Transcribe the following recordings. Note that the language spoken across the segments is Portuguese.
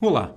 Olá,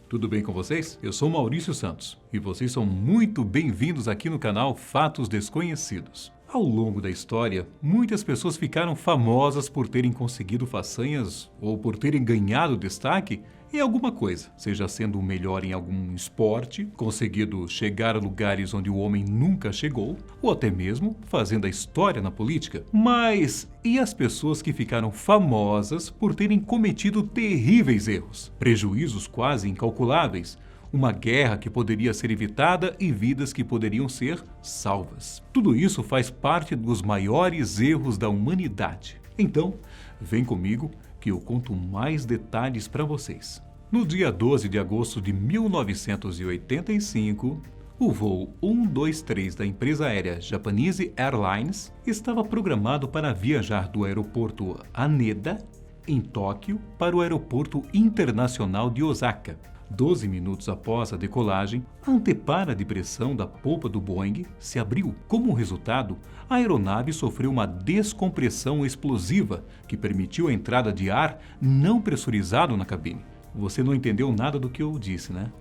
tudo bem com vocês? Eu sou Maurício Santos e vocês são muito bem-vindos aqui no canal Fatos Desconhecidos. Ao longo da história, muitas pessoas ficaram famosas por terem conseguido façanhas ou por terem ganhado destaque em alguma coisa, seja sendo o melhor em algum esporte, conseguido chegar a lugares onde o homem nunca chegou, ou até mesmo fazendo a história na política. Mas e as pessoas que ficaram famosas por terem cometido terríveis erros, prejuízos quase incalculáveis, uma guerra que poderia ser evitada e vidas que poderiam ser salvas? Tudo isso faz parte dos maiores erros da humanidade. Então, vem comigo que eu conto mais detalhes para vocês. No dia 12 de agosto de 1985, o voo 123 da empresa aérea Japanese Airlines estava programado para viajar do aeroporto Haneda, em Tóquio, para o aeroporto internacional de Osaka. 12 minutos após a decolagem, a antepara de pressão da polpa do Boeing se abriu. Como resultado, a aeronave sofreu uma descompressão explosiva que permitiu a entrada de ar não pressurizado na cabine. Você não entendeu nada do que eu disse, né?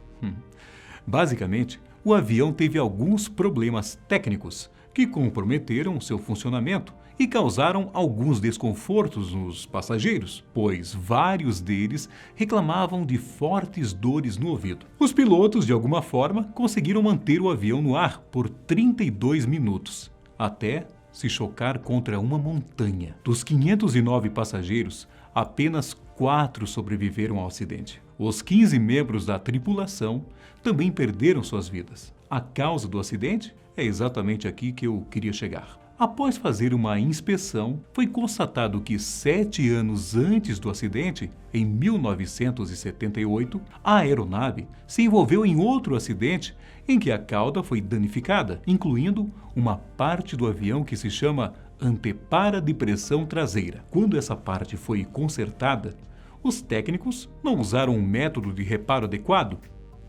Basicamente, o avião teve alguns problemas técnicos que comprometeram seu funcionamento e causaram alguns desconfortos nos passageiros, pois vários deles reclamavam de fortes dores no ouvido. Os pilotos, de alguma forma, conseguiram manter o avião no ar por 32 minutos, até se chocar contra uma montanha. Dos 509 passageiros, apenas 4 sobreviveram ao acidente. Os 15 membros da tripulação também perderam suas vidas. A causa do acidente é exatamente aqui que eu queria chegar. Após fazer uma inspeção, foi constatado que 7 anos antes do acidente, em 1978, a aeronave se envolveu em outro acidente em que a cauda foi danificada, incluindo uma parte do avião que se chama antepara de pressão traseira. Quando essa parte foi consertada, os técnicos não usaram um método de reparo adequado.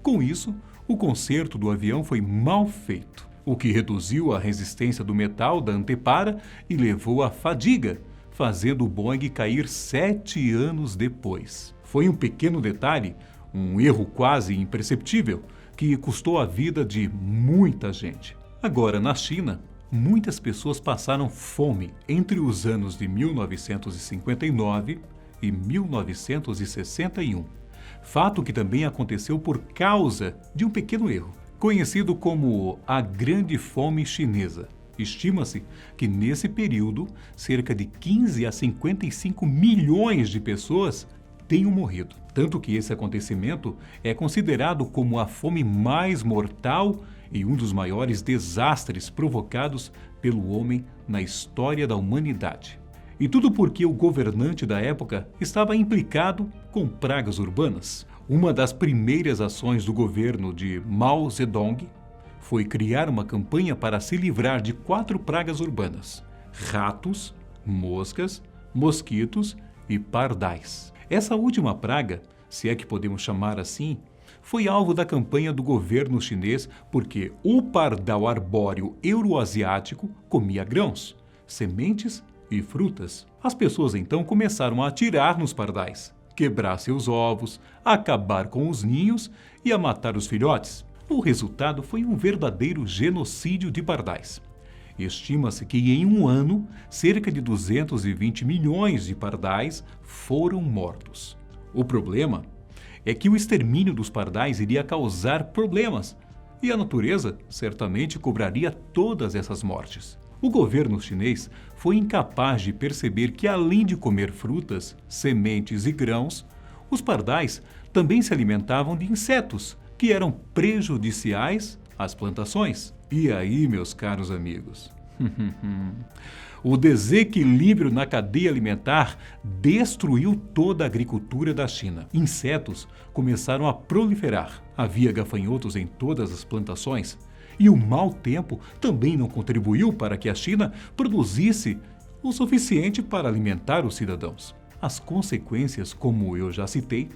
Com isso, o conserto do avião foi mal feito, o que reduziu a resistência do metal da antepara e levou à fadiga, fazendo o Boeing cair 7 anos depois. Foi um pequeno detalhe, um erro quase imperceptível, que custou a vida de muita gente. Agora, na China, muitas pessoas passaram fome entre os anos de 1959 e 1961. Fato que também aconteceu por causa de um pequeno erro, conhecido como a Grande Fome Chinesa. Estima-se que nesse período, cerca de 15 a 55 milhões de pessoas tenham morrido. Tanto que esse acontecimento é considerado como a fome mais mortal e um dos maiores desastres provocados pelo homem na história da humanidade. E tudo porque o governante da época estava implicado com pragas urbanas. Uma das primeiras ações do governo de Mao Zedong foi criar uma campanha para se livrar de 4 pragas urbanas: ratos, moscas, mosquitos e pardais. Essa última praga, se é que podemos chamar assim, foi alvo da campanha do governo chinês porque o pardal arbóreo euroasiático comia grãos, sementes e frutas. As pessoas então começaram a atirar nos pardais, quebrar seus ovos, acabar com os ninhos e a matar os filhotes. O resultado foi um verdadeiro genocídio de pardais. Estima-se que em um ano, cerca de 220 milhões de pardais foram mortos. O problema é que o extermínio dos pardais iria causar problemas e a natureza certamente cobraria todas essas mortes. O governo chinês foi incapaz de perceber que, além de comer frutas, sementes e grãos, os pardais também se alimentavam de insetos que eram prejudiciais às plantações. E aí, meus caros amigos, o desequilíbrio na cadeia alimentar destruiu toda a agricultura da China. Insetos começaram a proliferar. Havia gafanhotos em todas as plantações. E o mau tempo também não contribuiu para que a China produzisse o suficiente para alimentar os cidadãos. As consequências, como eu já citei,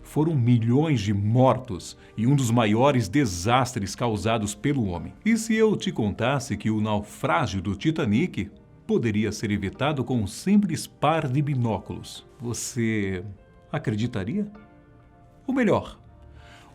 foram milhões de mortos e um dos maiores desastres causados pelo homem. E se eu te contasse que o naufrágio do Titanic poderia ser evitado com um simples par de binóculos, você acreditaria? Ou melhor,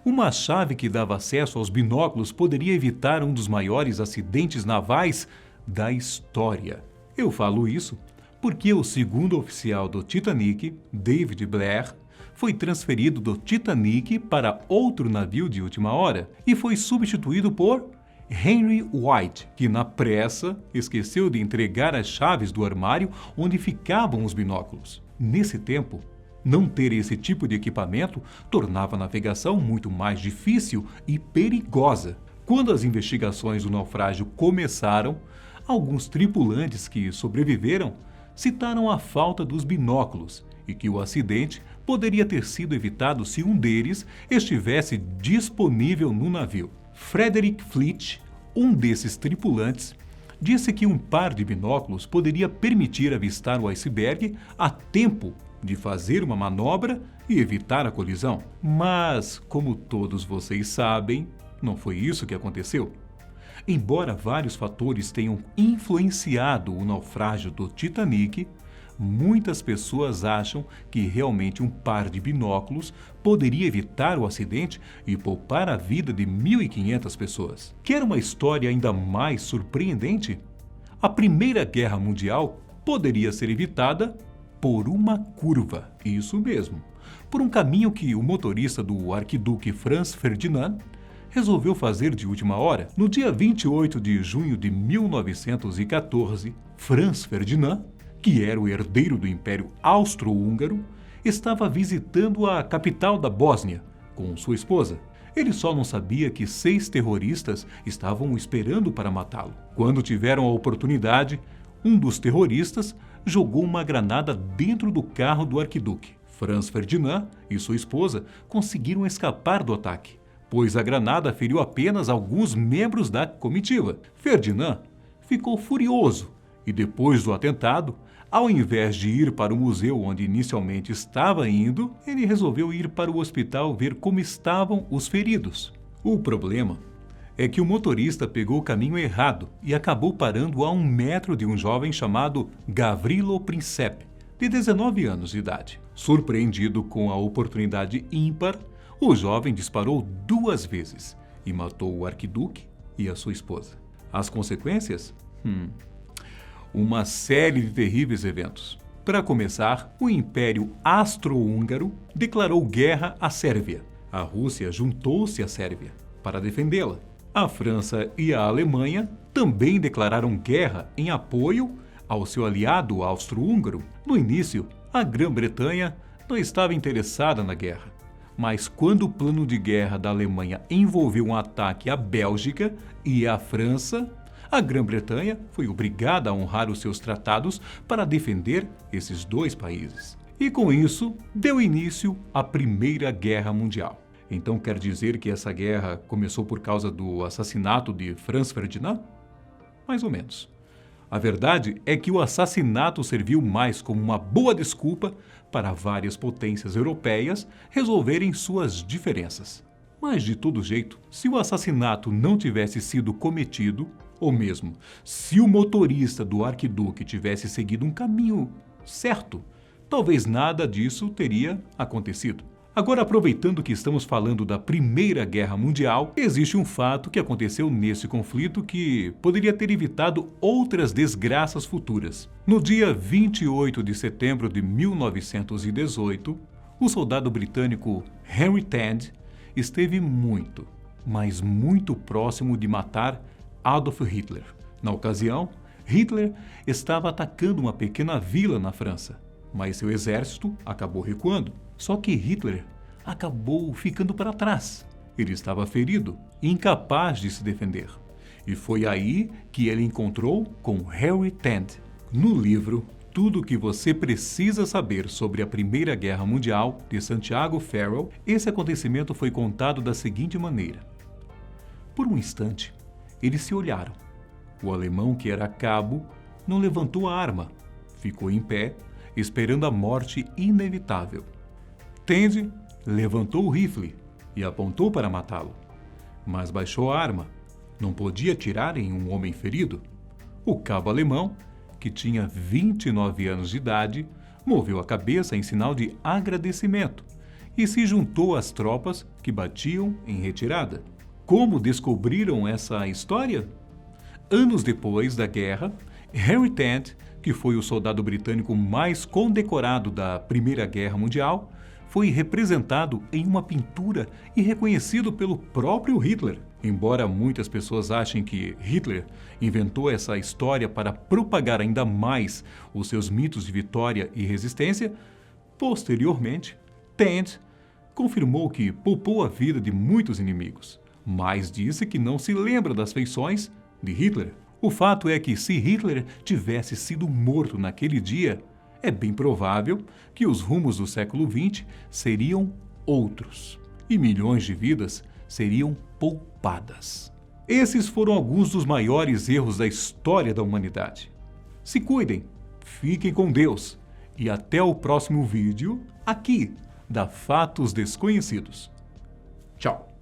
uma chave que dava acesso aos binóculos poderia evitar um dos maiores acidentes navais da história. Eu falo isso porque o segundo oficial do Titanic, David Blair, foi transferido do Titanic para outro navio de última hora e foi substituído por Henry White, que na pressa esqueceu de entregar as chaves do armário onde ficavam os binóculos. Nesse tempo, não ter esse tipo de equipamento tornava a navegação muito mais difícil e perigosa. Quando as investigações do naufrágio começaram, alguns tripulantes que sobreviveram citaram a falta dos binóculos e que o acidente poderia ter sido evitado se um deles estivesse disponível no navio. Frederick Fleet, um desses tripulantes, disse que um par de binóculos poderia permitir avistar o iceberg a tempo de fazer uma manobra e evitar a colisão. Mas, como todos vocês sabem, não foi isso que aconteceu. Embora vários fatores tenham influenciado o naufrágio do Titanic, muitas pessoas acham que realmente um par de binóculos poderia evitar o acidente e poupar a vida de 1.500 pessoas. Quer uma história ainda mais surpreendente? A Primeira Guerra Mundial poderia ser evitada por uma curva, isso mesmo, por um caminho que o motorista do arquiduque Franz Ferdinand resolveu fazer de última hora. No dia 28 de junho de 1914, Franz Ferdinand, que era o herdeiro do Império Austro-Húngaro, estava visitando a capital da Bósnia com sua esposa. Ele só não sabia que 6 terroristas estavam o esperando para matá-lo. Quando tiveram a oportunidade, um dos terroristas jogou uma granada dentro do carro do arquiduque. Franz Ferdinand e sua esposa conseguiram escapar do ataque, pois a granada feriu apenas alguns membros da comitiva. Ferdinand ficou furioso e, depois do atentado, ao invés de ir para o museu onde inicialmente estava indo, ele resolveu ir para o hospital ver como estavam os feridos. O problema é que o motorista pegou o caminho errado e acabou parando a 1 metro de um jovem chamado Gavrilo Princip, de 19 anos de idade. Surpreendido com a oportunidade ímpar, o jovem disparou 2 vezes e matou o arquiduque e a sua esposa. As consequências? Uma série de terríveis eventos. Para começar, o Império Austro-Húngaro declarou guerra à Sérvia. A Rússia juntou-se à Sérvia para defendê-la. A França e a Alemanha também declararam guerra em apoio ao seu aliado austro-húngaro. No início, a Grã-Bretanha não estava interessada na guerra, mas quando o plano de guerra da Alemanha envolveu um ataque à Bélgica e à França, a Grã-Bretanha foi obrigada a honrar os seus tratados para defender esses 2 países. E com isso, deu início à Primeira Guerra Mundial. Então quer dizer que essa guerra começou por causa do assassinato de Franz Ferdinand? Mais ou menos. A verdade é que o assassinato serviu mais como uma boa desculpa para várias potências europeias resolverem suas diferenças. Mas, de todo jeito, se o assassinato não tivesse sido cometido, ou mesmo se o motorista do arquiduque tivesse seguido um caminho certo, talvez nada disso teria acontecido. Agora, aproveitando que estamos falando da Primeira Guerra Mundial, existe um fato que aconteceu nesse conflito que poderia ter evitado outras desgraças futuras. No dia 28 de setembro de 1918, o soldado britânico Henry Tand esteve muito, mas muito próximo de matar Adolf Hitler. Na ocasião, Hitler estava atacando uma pequena vila na França, mas seu exército acabou recuando. Só que Hitler acabou ficando para trás. Ele estava ferido e incapaz de se defender. E foi aí que ele encontrou com Harry Tand. No livro Tudo o que você precisa saber sobre a Primeira Guerra Mundial, de Santiago Farrell, esse acontecimento foi contado da seguinte maneira. Por um instante, eles se olharam. O alemão, que era cabo, não levantou a arma. Ficou em pé, esperando a morte inevitável. Tand levantou o rifle e apontou para matá-lo, mas baixou a arma. Não podia atirar em um homem ferido. O cabo alemão, que tinha 29 anos de idade, moveu a cabeça em sinal de agradecimento e se juntou às tropas que batiam em retirada. Como descobriram essa história? Anos depois da guerra, Henry Tent, que foi o soldado britânico mais condecorado da Primeira Guerra Mundial, foi representado em uma pintura e reconhecido pelo próprio Hitler. Embora muitas pessoas achem que Hitler inventou essa história para propagar ainda mais os seus mitos de vitória e resistência, posteriormente, Tent confirmou que poupou a vida de muitos inimigos, mas disse que não se lembra das feições de Hitler. O fato é que se Hitler tivesse sido morto naquele dia, é bem provável que os rumos do século XX seriam outros e milhões de vidas seriam poupadas. Esses foram alguns dos maiores erros da história da humanidade. Se cuidem, fiquem com Deus e até o próximo vídeo aqui da Fatos Desconhecidos. Tchau!